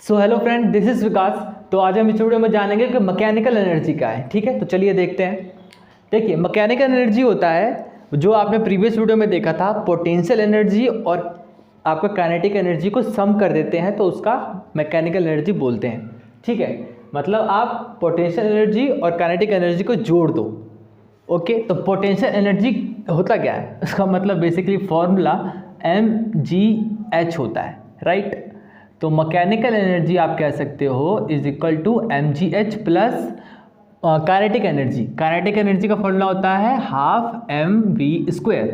So hello friend, this is Vikas. तो आज हम इस वीडियो में जानेंगे कि मैकेनिकल एनर्जी क्या है। ठीक है, तो चलिए देखते हैं। देखिए, मैकेनिकल एनर्जी होता है जो आपने प्रीवियस वीडियो में देखा था, पोटेंशियल एनर्जी और आपका काइनेटिक एनर्जी को सम कर देते हैं तो उसका मैकेनिकल एनर्जी बोलते हैं। ठीक है, मतलब आप पोटेंशियल एनर्जी और काइनेटिक एनर्जी को जोड़ दो। ओके, तो पोटेंशियल एनर्जी होता क्या है, उसका मतलब बेसिकली फॉर्मूला mgh होता है, राइट। तो मैकेनिकल एनर्जी आप कह सकते हो is equal to mgh plus kinetic energy. Kinetic energy का फॉर्मूला होता है हाफ mv²।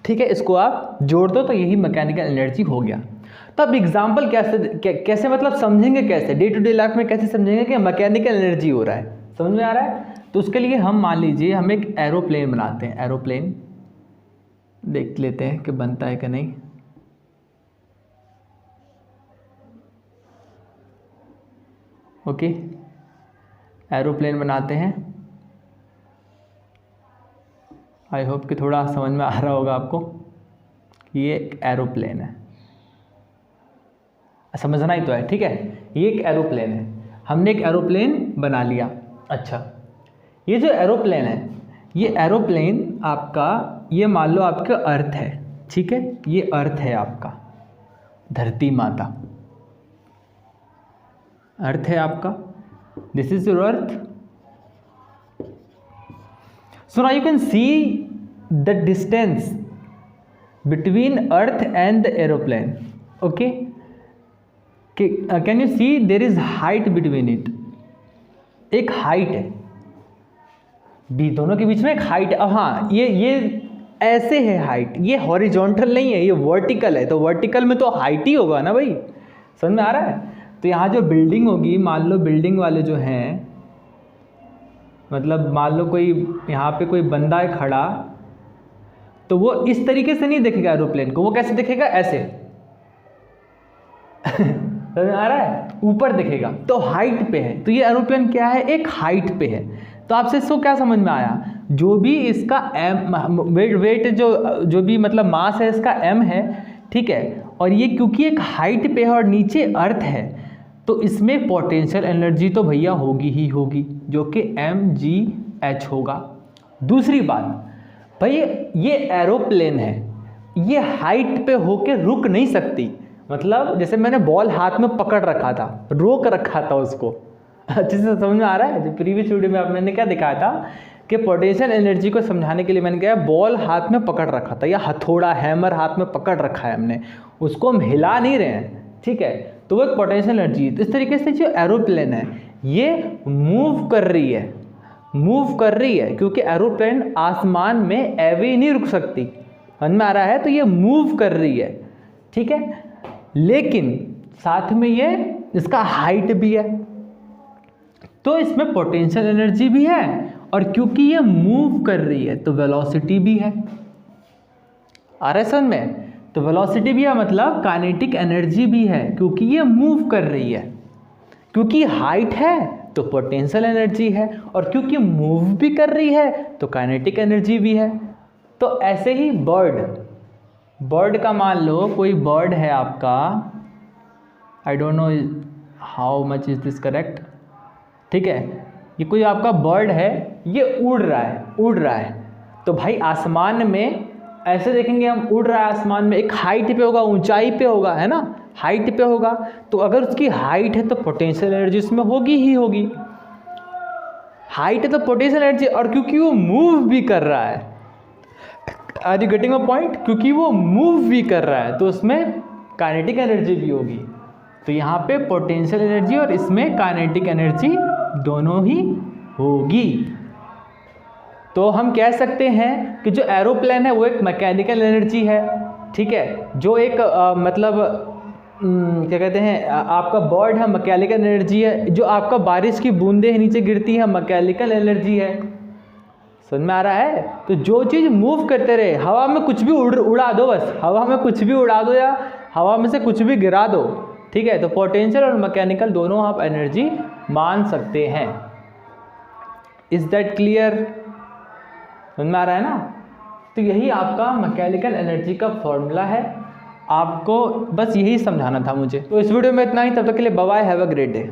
ठीक है, इसको आप जोड़ दो तो यही मैकेनिकल एनर्जी हो गया। तो अब एग्जाम्पल कैसे मतलब समझेंगे, कैसे डे टू डे लाइफ में कैसे समझेंगे कि मैकेनिकल एनर्जी हो रहा है, समझ में आ रहा है। तो उसके लिए हम मान लीजिए हम एक एरोप्लेन बनाते हैं। एरोप्लेन देख लेते हैं कि बनता है कि नहीं। ओके, एरोप्लेन बनाते हैं। आई होप कि थोड़ा समझ में आ रहा होगा आपको कि ये एक एरोप्लेन है, समझना ही तो है। ठीक है, ये एक एरोप्लेन है, हमने एक एरोप्लेन बना लिया। अच्छा, ये जो एरोप्लेन है, ये एरोप्लेन आपका, ये मान लो आपका अर्थ है। ठीक है, ये अर्थ है आपका, धरती माता अर्थ है आपका, this is your earth. So now you can see the distance between earth and the aeroplane. Okay, can you see there is height between it, एक हाइट है दोनों के बीच में, एक हाइट। अब हाँ, ये ऐसे है हाइट, ये हॉरिजॉन्टल नहीं है, ये वर्टिकल है। तो वर्टिकल में तो हाइट ही होगा ना भाई, समझ में आ रहा है। तो यहाँ जो बिल्डिंग होगी, मान लो बिल्डिंग वाले जो हैं, मतलब मान लो कोई यहाँ पे कोई बंदा है खड़ा, तो वो इस तरीके से नहीं देखेगा एरोप्लेन को, वो कैसे देखेगा, ऐसे समझ में आ रहा है, ऊपर देखेगा, तो हाइट पे है। तो ये एरोप्लेन क्या है, एक हाइट पे है। तो आपसे इसको क्या समझ में आया, जो भी इसका वेट जो भी मतलब मास है इसका m है। ठीक है, और ये क्योंकि एक हाइट पे है और नीचे अर्थ है, तो इसमें पोटेंशियल एनर्जी तो भैया होगी ही होगी, जो कि mgh होगा। दूसरी बात भाई, ये एरोप्लेन है, ये हाइट पे होके रुक नहीं सकती। मतलब जैसे मैंने बॉल हाथ में पकड़ रखा था, रोक रखा था उसको, अच्छे से समझ में आ रहा है। जो प्रीवियस वीडियो में मैंने क्या दिखाया था कि पोटेंशियल एनर्जी को समझाने के लिए मैंने क्या, बॉल हाथ में पकड़ रखा था या हथौड़ा हैमर हाथ में पकड़ रखा है हमने, उसको हम हिला नहीं रहे हैं। ठीक है, तो वो एक पोटेंशियल एनर्जी। इस तरीके से जो एरोप्लेन है ये मूव कर रही है, क्योंकि एरोप्लेन आसमान में ऐवे नहीं रुक सकती, समझ में आ रहा है। तो ये मूव कर रही है, ठीक है, लेकिन साथ में ये इसका हाइट भी है, तो इसमें पोटेंशियल एनर्जी भी है, और क्योंकि ये मूव कर रही है तो वेलोसिटी भी है। आ रहा है समझ में, तो वेलोसिटी भी है, मतलब काइनेटिक एनर्जी भी है, क्योंकि ये मूव कर रही है। क्योंकि हाइट है तो पोटेंशियल एनर्जी है, और क्योंकि मूव भी कर रही है तो काइनेटिक एनर्जी भी है। तो ऐसे ही बर्ड का मान लो कोई बर्ड है आपका, I don't know how much is this correct. ठीक है, ये कोई आपका बर्ड है, ये उड़ रहा है। तो भाई आसमान में ऐसे देखेंगे हम, उड़ रहा है आसमान में, एक हाइट पे होगा, ऊंचाई पे होगा, है ना, हाइट पे होगा। तो अगर उसकी हाइट है तो पोटेंशियल एनर्जी उसमें होगी ही होगी। हाइट है तो पोटेंशियल एनर्जी, और क्योंकि वो मूव भी कर रहा है, are you getting a point, क्योंकि वो मूव भी कर रहा है तो उसमें काइनेटिक एनर्जी भी होगी। तो यहाँ पे पोटेंशियल एनर्जी और इसमें काइनेटिक एनर्जी दोनों ही होगी। तो हम कह सकते हैं कि जो एरोप्लेन है वो एक मैकेनिकल एनर्जी है। ठीक है, जो एक मतलब क्या कहते हैं, आपका बर्ड है, मैकेनिकल एनर्जी है। जो आपका बारिश की बूंदें नीचे गिरती है, मैकेनिकल एनर्जी है। समझ में आ रहा है। तो जो चीज़ मूव करते रहे, हवा में कुछ भी उड़ा दो, बस हवा में कुछ भी उड़ा दो या हवा में से कुछ भी गिरा दो, ठीक है, तो पोटेंशियल और मैकेनिकल दोनों आप एनर्जी मान सकते हैं। इज दैट क्लियर, समझ में आ रहा है ना। तो यही आपका मैकेनिकल एनर्जी का फॉर्मूला है। आपको बस यही समझाना था मुझे। तो इस वीडियो में इतना ही, तब तक के लिए bye bye, have a great day.